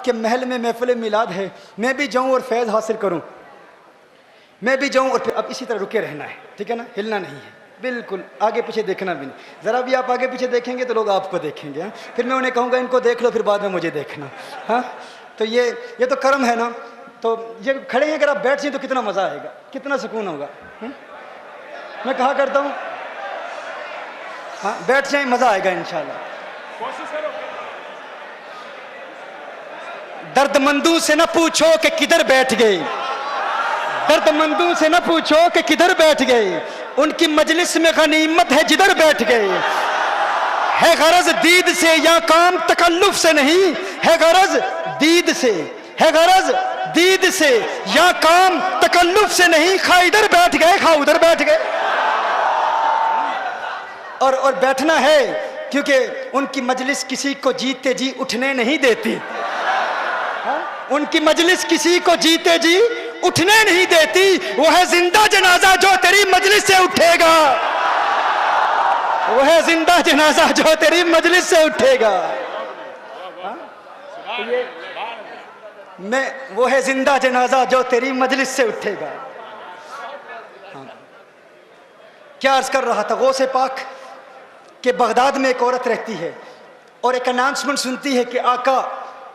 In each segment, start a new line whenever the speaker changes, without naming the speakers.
Baghdad के महल में महफिल मिलाद है, मैं भी जाऊं और फैज़ हासिल करूं, मैं भी जाऊं। और फिर अब इसी तरह रुके रहना है, ठीक है ना, हिलना नहीं है, बिल्कुल आगे पीछे देखना भी नहीं। ज़रा भी आप आगे पीछे देखेंगे तो लोग आपको देखेंगे। हाँ, फिर मैं उन्हें कहूँगा इनको देख लो, फिर बाद में मुझे देखना। हाँ, तो ये तो कर्म है ना। तो ये खड़े हैं, अगर आप बैठ जाएं तो कितना मज़ा आएगा, कितना सुकून होगा। मैं कहा करता हूँ, हाँ बैठ जाएं, मज़ा आएगा इंशाल्लाह। दर्दमंदों से न पूछो कि किधर बैठ गए, दर्दमंदों से न पूछो कि किधर बैठ गए, उनकी मजलिस में गनीमत है जिधर बैठ गए। है गरज दीद से या काम तकल्लुफ से नहीं, है गरज दीद से, है गरज दीद से या काम तकल्लुफ से नहीं। खा इधर बैठ गए, खा उधर बैठ गए। और बैठना है क्योंकि उनकी मजलिस किसी को जीते जी उठने नहीं देती। उनकी मजलिस किसी को जीते जी उठने नहीं देती। वो है जिंदा जनाजा जो तेरी मजलिस से उठेगा, वो है जिंदा जनाजा जो तेरी मजलिस से उठेगा। मैं वो है जिंदा जनाजा जो तेरी मजलिस से उठेगा। क्या अर्ज कर रहा था, गौसे पाक के बगदाद में एक औरत रहती है और एक अनाउंसमेंट सुनती है कि आका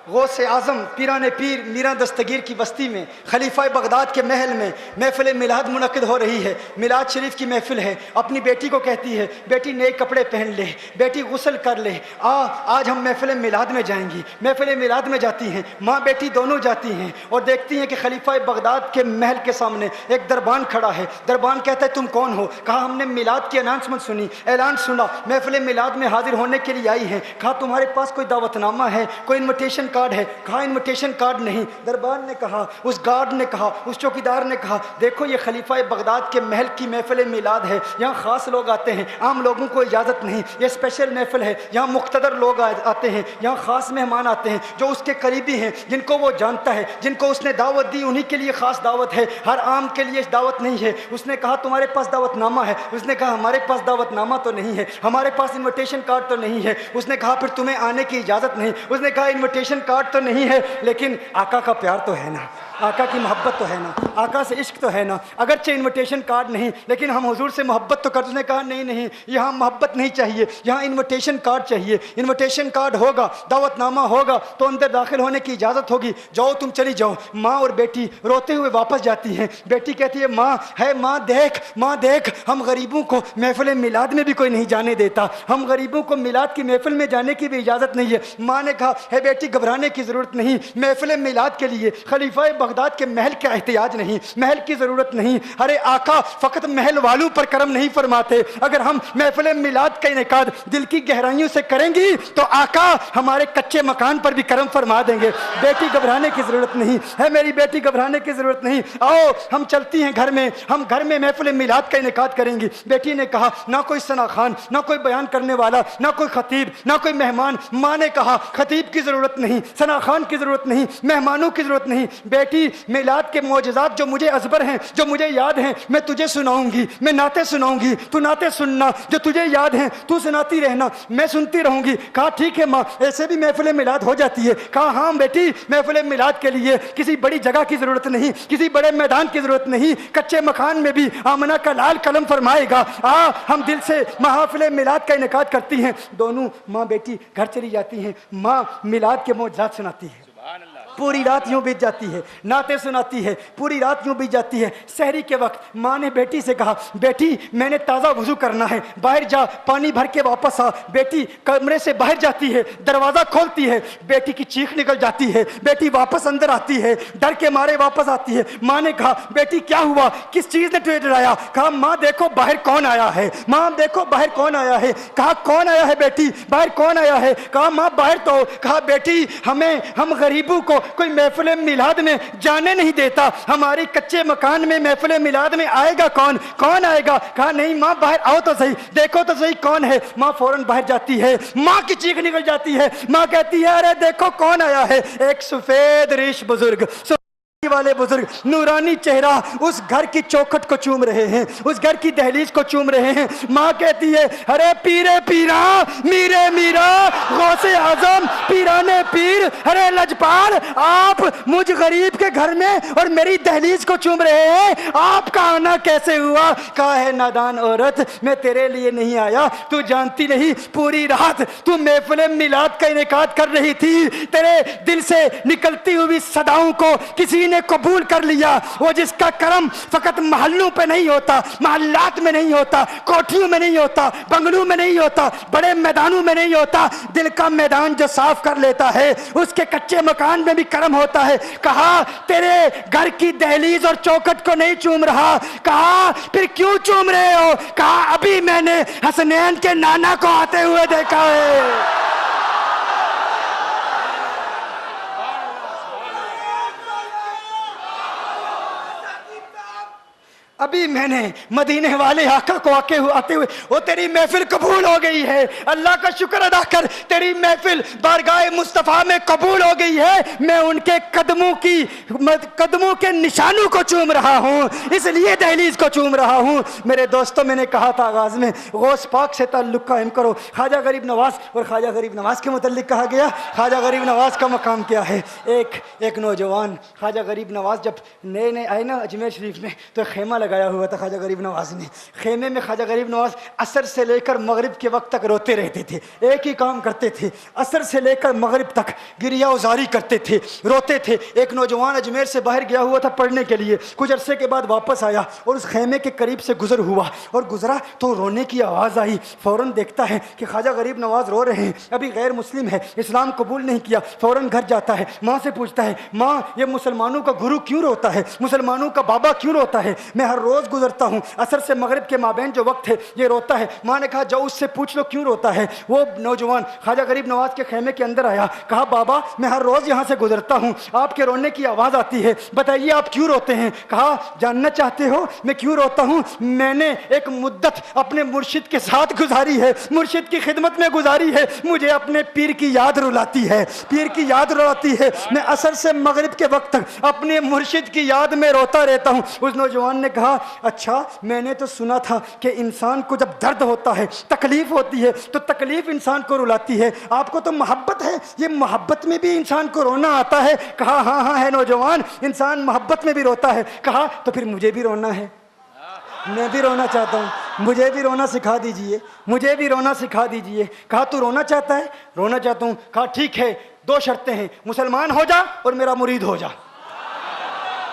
गौसे आज़म पीराने पीर मीरा दस्तगीर की बस्ती में खलीफा बगदाद के महल में महफिल मिलाद मुनक्किद हो रही है। मिलाद शरीफ की महफिल है। अपनी बेटी को कहती है, बेटी नए कपड़े पहन ले, बेटी गुस्ल कर ले, आज हम महफिल मिलाद में जाएंगी। महफिल मिलाद में जाती हैं, माँ बेटी दोनों जाती हैं और देखती हैं कि खलीफा बगदाद के महल के सामने एक दरबान खड़ा है। दरबान कहता है तुम कौन हो? कहा हमने मिलाद की अनाउंसमेंट सुनी, ऐलान सुना, महफिल मिलाद में हाजिर होने के लिए आई हैं। कहा तुम्हारे पास कोई दावतनामा है, कोई इन्विटेशन कार्ड है? कहा इन्विटेशन कार्ड नहीं। दरबार ने कहा, उस गार्ड ने कहा, उस चौकीदार ने कहा, देखो ये खलीफा बगदाद के महल की महफिल मिलाद है, यहाँ खास लोग आते हैं, आम लोगों को इजाज़त नहीं, ये स्पेशल महफिल है, यहाँ मुख्तदर लोग आते हैं, यहाँ खास मेहमान आते हैं जो उसके करीबी हैं, जिनको वो जानता है, जिनको उसने दावत दी, उन्हीं के लिए खास दावत है, हर आम के लिए दावत नहीं है। उसने कहा तुम्हारे पास दावतनामा है? उसने कहा हमारे पास दावतनामा तो नहीं है, हमारे पास इन्विटेशन कार्ड तो नहीं है। उसने कहा फिर तुम्हें आने की इजाज़त नहीं। उसने कहा इन्विटेशन कार्ड तो नहीं है, लेकिन आका का प्यार तो है ना, आका की मोहब्बत तो है ना, आका से इश्क तो है ना। अगरचे इन्विटेशन कार्ड नहीं, लेकिन हम हुजूर से मोहब्बत तो करते। उसने कहा नहीं नहीं, यहाँ मोहब्बत नहीं चाहिए, यहाँ इन्विटेशन कार्ड चाहिए। इन्विटेशन कार्ड होगा, दावतनामा होगा तो अंदर दाखिल होने की इजाज़त होगी। जाओ तुम चली जाओ। माँ और बेटी रोते हुए वापस जाती हैं। बेटी कहती है माँ है, माँ देख, माँ देख, हम गरीबों को महफिल मिलाद में भी कोई नहीं जाने देता, हम गरीबों को मिलाद की महफिल में जाने की भी इजाज़त नहीं है। माँ ने कहा है बेटी घबराने की ज़रूरत नहीं, महफिल मिलाद के लिए खलीफा बगदाद के महल का एहतियाज नहीं, महल की ज़रूरत नहीं। अरे आका फ़कत महल वालों पर करम नहीं फरमाते, अगर हम महफिल मिलाद का इनेकाद दिल की गहराइयों से करेंगी तो आका हमारे कच्चे मकान पर भी करम फरमा देंगे। बेटी घबराने की ज़रूरत नहीं है, मेरी बेटी घबराने की ज़रूरत नहीं। आओ हम चलती हैं घर में, हम घर में महफिल मिलाद का इनेकाद करेंगी। बेटी ने कहा ना कोई सना खान, ना कोई बयान करने वाला, ना कोई खतीब, ना कोई मेहमान। माँ ने कहा खतीब की ज़रूरत नहीं, सना खान की ज़रूरत नहीं, मेहमानों की ज़रूरत नहीं। बेटी मिलाद के मौजज़ात जो मुझे अज़बर हैं, जो मुझे याद हैं, मैं तुझे सुनाऊंगी, मैं नाते सुनाऊंगी, तू नाते सुनना, जो तुझे याद हैं तू सुनाती रहना, मैं सुनती रहूंगी। कहा ठीक है माँ, ऐसे भी महफिल मिलाद हो जाती है। कहा हाँ बेटी, महफिल मिलाद के लिए किसी बड़ी जगह की ज़रूरत नहीं, किसी बड़े मैदान की ज़रूरत नहीं, कच्चे मकान में भी आमना का लाल कलम फरमाएगा। हम दिल से महफिल मिलाद का इनेकाद करती हैं। दोनों माँ बेटी घर चली जाती हैं। माँ मिलाद के मौजज़ात सुनाती है, पूरी रात यूं बीत जाती है, नाते सुनाती है, पूरी रात यूं बीत जाती है। सहरी के वक्त माँ ने बेटी से कहा बेटी मैंने ताज़ा वुज़ू करना है, बाहर जा, पानी भर के वापस आ। बेटी कमरे से बाहर जाती है, दरवाज़ा खोलती है, बेटी की चीख निकल जाती है, बेटी वापस अंदर आती है, डर के मारे वापस आती है। माँ ने कहा बेटी क्या हुआ, किस चीज़ ने तुझे डराया? कहा माँ देखो बाहर कौन आया है, माँ देखो बाहर कौन आया है। कहा कौन आया है बेटी, बाहर कौन आया है? कहा माँ बाहर तो। कहा बेटी हम गरीबों को कोई महफिल मिलाद में जाने नहीं देता, हमारी कच्चे मकान में महफिल मिलाद में आएगा कौन, कौन आएगा? कहा नहीं माँ बाहर आओ तो सही, देखो तो सही कौन है। माँ फौरन बाहर जाती है, माँ की चीख निकल जाती है। माँ कहती है अरे देखो कौन आया है, एक सफेद रेश बुजुर्ग वाले बुजुर्ग नूरानी चेहरा उस घर की चौखट को चूम रहे हैं, उस घर की दहलीज को चूम रहे हैं। माँ कहती है, अरे पीरे पीरा मीरे मीरा गौसे आजम पीराने पीर, अरे लजपाल आप मुझ गरीब के घर में और मेरी दहलीज को चूम रहे हैं, आपका आना कैसे हुआ? कहा है नादान औरत, मैं तेरे लिए नहीं आया, तू जानती नहीं पूरी रात तू महफिल मिलाद का इनेकाद कर रही थी, तेरे दिल से निकलती हुई सदाओं को किसी ने कबूल कर लिया। वो जिसका करम फकत महल्लों पे नहीं होता, महल्लात में नहीं होता, कोठियों में नहीं होता, बंगलों में नहीं होता, बड़े मैदानों में नहीं होता, दिल का मैदान जो साफ कर लेता है उसके कच्चे मकान में भी करम होता है। कहा तेरे घर की दहलीज और चौखट को नहीं चूम रहा। कहा फिर क्यों चूम रहे हो? कहा अभी मैंने हसनैन के नाना को आते हुए देखा है। अभी मैंने मदीने वाले आका को आते हुए, वो तेरी महफिल कबूल हो गई है, अल्लाह का शुक्र अदा कर, तेरी महफिल बारगाह मुस्तफ़ा में कबूल हो गई है। मैं उनके कदमों के निशानों को चूम रहा हूँ, इसलिए दहलीज को चूम रहा हूँ। मेरे दोस्तों, मैंने कहा था आगाज में, गौस पाक से ताल्लुक़ कायम करो। ख्वाजा गरीब नवाज, और ख्वाजा गरीब नवाज के मुतल्लिक़ कहा गया, ख्वाजा गरीब नवाज का मकाम क्या है। एक नौजवान ख्वाजा गरीब नवाज जब नए आए ना अजमेर शरीफ में, तो खेमा लगाया हुआ था ख्वाजा गरीब नवाज ने। खेमे में ख्वाजा गरीब नवाज असर से लेकर मगरिब के वक्त तक रोते रहते थे, एक ही काम करते थे, असर से लेकर मगरिब तक गिरिया उजारी करते थे, रोते थे। एक नौजवान अजमेर से बाहर गया हुआ था पढ़ने के लिए, कुछ अरसे के बाद वापस आया और उस खेमे के करीब से गुजर हुआ, और गुजरा तो रोने की आवाज़ आई। फ़ौरन देखता है कि ख्वाजा गरीब नवाज रो रहे हैं, अभी गैर मुस्लिम है, इस्लाम कबूल नहीं किया। फ़ौरन घर जाता है, माँ से पूछता है, माँ ये मुसलमानों का गुरु क्यों रोता है, मुसलमानों का बाबा क्यों रोता है? मैं हर रोज़ गुजरता हूँ, असर से मगरिब के माबैन जो वक्त है ये रोता है। माँ ने कहा जाओ उससे पूछ लो क्यों रोता है। वो नौजवान ख्वाजा गरीब नवाज के खेमे के अंदर आया, कहा बाबा मैं हर रोज़ यहाँ से गुजरता हूँ, आपके रोने की आवाज़ आती है, बताइए आप क्यों रोते हैं? कहा जानना चाहते हो मैं क्यों रोता हूँ? मैंने एक मुद्दत अपने मुर्शिद के साथ गुजारी है, मुर्शिद की खिदमत में गुजारी है, मुझे अपने पीर की याद रुलाती है, पीर की याद रुलाती है। मैं असर से मगरिब के वक्त तक अपने मुर्शिद की याद में रोता रहता हूँ। उस नौजवान ने कहा अच्छा, मैंने तो सुना था कि इंसान को जब दर्द होता है, तकलीफ होती है, तो तकलीफ इंसान को रुलाती है, आपको तो मोहब्बत है, ये मोहब्बत में भी इंसान को रोना आता है? कहा हाँ हाँ है नौजवान, इंसान मोहब्बत में भी रोता है। कहा तो फिर मुझे भी रोना है, मैं भी रोना चाहता हूँ, मुझे भी रोना सिखा दीजिए, मुझे भी रोना सिखा दीजिए। कहा तू रोना चाहता है? रोना चाहता हूँ। कहा ठीक है, दो शर्तें हैं, मुसलमान हो जा और मेरा मुरीद हो जा।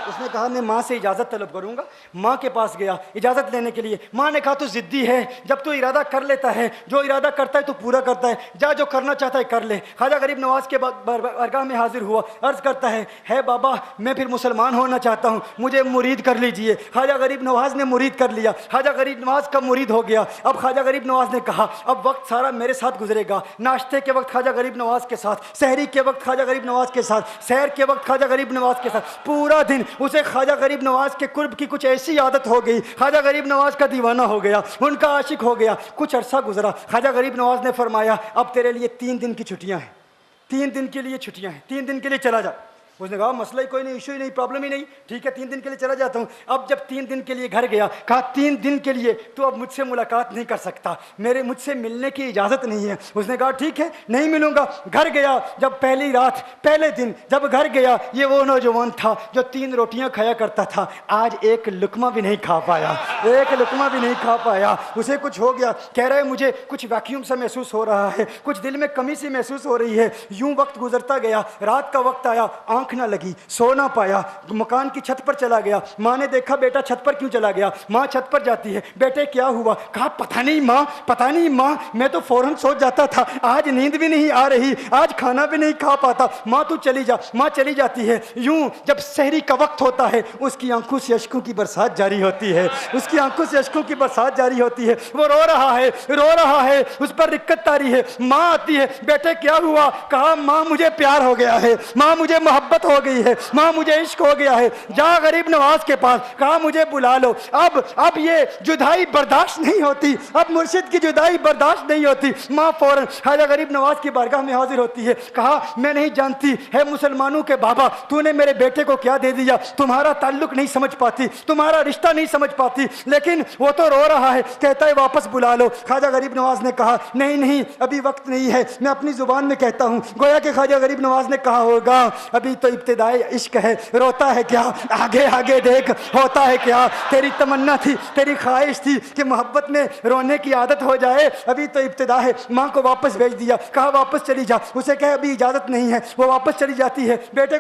उसने कहा मैं माँ से इजाज़त तलब करूँगा। माँ के पास गया इजाज़त लेने के लिए। माँ ने कहा तू ज़िद्दी है, जब तू इरादा कर लेता है, जो इरादा करता है तो पूरा करता है, जा जो करना चाहता है कर ले। ख्वाजा गरीब नवाज के बारगाह में हाजिर हुआ, अर्ज़ करता है बाबा मैं फिर मुसलमान होना चाहता हूँ, मुझे मुरीद कर लीजिए। ख्वाजा गरीब नवाज ने मुरीद कर लिया, ख्वाजा गरीब नवाज का मुरीद हो गया। अब ख्वाजा गरीब नवाज ने कहा अब वक्त सारा मेरे साथ गुजरेगा, नाश्ते के वक्त ख्वाजा गरीब नवाज के साथ, सहरी के वक्त ख्वाजा गरीब नवाज के साथ, सैर के वक्त ख्वाजा गरीब नवाज के साथ, पूरा दिन उसे ख्वाजा गरीब नवाज के कुर्ब की कुछ ऐसी आदत हो गई, ख्वाजा गरीब नवाज का दीवाना हो गया, उनका आशिक हो गया। कुछ अरसा गुजरा, ख्वाजा गरीब नवाज ने फरमाया अब तेरे लिए 3 दिन की छुट्टियां हैं, 3 दिन के लिए छुट्टियां हैं, 3 दिन के लिए चला जा। उसने कहा मसला ही कोई नहीं, इशू ही नहीं, प्रॉब्लम ही नहीं, ठीक है 3 दिन के लिए चला जाता हूँ। अब जब 3 दिन के लिए घर गया, कहा 3 दिन के लिए तो अब मुझसे मुलाकात नहीं कर सकता, मुझसे मिलने की इजाज़त नहीं है। उसने कहा ठीक है नहीं मिलूंगा। घर गया, जब पहली रात पहले दिन जब घर गया, ये वो नौजवान था जो 3 रोटियां खाया करता था, आज एक लुकमा भी नहीं खा पाया, एक लुकमा भी नहीं खा पाया। उसे कुछ हो गया, कह रहा है मुझे कुछ वैक्यूम सा महसूस हो रहा है, कुछ दिल में कमी सी महसूस हो रही है। यूं वक्त गुजरता गया, रात का वक्त आया, आंख ना लगी, सो ना पाया, मकान की छत पर चला गया। माँ ने देखा बेटा छत पर क्यों चला गया? माँ छत पर जाती है, बेटे क्या हुआ? कहा पता नहीं माँ, मैं तो फौरन सो जाता था, आज नींद भी नहीं आ रही, आज खाना भी नहीं खा पाता। माँ तू चली जा। माँ चली जाती है। यूं जब सहरी का वक्त होता है, उसकी आंखों से अश्कों की बरसात जारी होती है, उसकी आंखों से अश्कों की बरसात जारी होती है। वो रो रहा है, उस पर रिक्कत तारी है। माँ आती है, बेटे क्या हुआ? कहा माँ मुझे प्यार हो गया है, माँ मुझे मोहब्बत मोहब्बत हो गई है, माँ मुझे इश्क हो गया है, जा गरीब नवाज के पास, कहा मुझे बुला लो। अब ये जुदाई बर्दाश्त नहीं होती, अब मुर्शिद की जुदाई बर्दाश्त नहीं होती। माँ फौरन ख्वाजा गरीब नवाज की बारगाह में हाजिर होती है। कहा मैं नहीं जानती है मुसलमानों के बाबा, तूने मेरे बेटे को क्या दे दिया, तुम्हारा ताल्लुक नहीं समझ पाती, तुम्हारा रिश्ता नहीं समझ पाती, लेकिन वो तो रो रहा है, कहता है वापस बुला लो। ख्वाजा गरीब नवाज ने कहा नहीं नहीं अभी वक्त नहीं है, मैं अपनी जुबान में कहता हूँ। गोया कि ख्वाजा गरीब नवाज ने कहा होगा अभी तो इब्तिदाई इश्क है, रोता है क्या, आगे आगे देख होता है क्या। तेरी तमन्ना थी, तेरी ख्वाहिश थी कि मोहब्बत में रोने की आदत हो जाए, अभी तो इब्तिदा है। माँ को वापस भेज दिया, कहा वापस चली जा। उसे कहे अभी इजाजत नहीं है, वो वापस चली जाती है। बेटे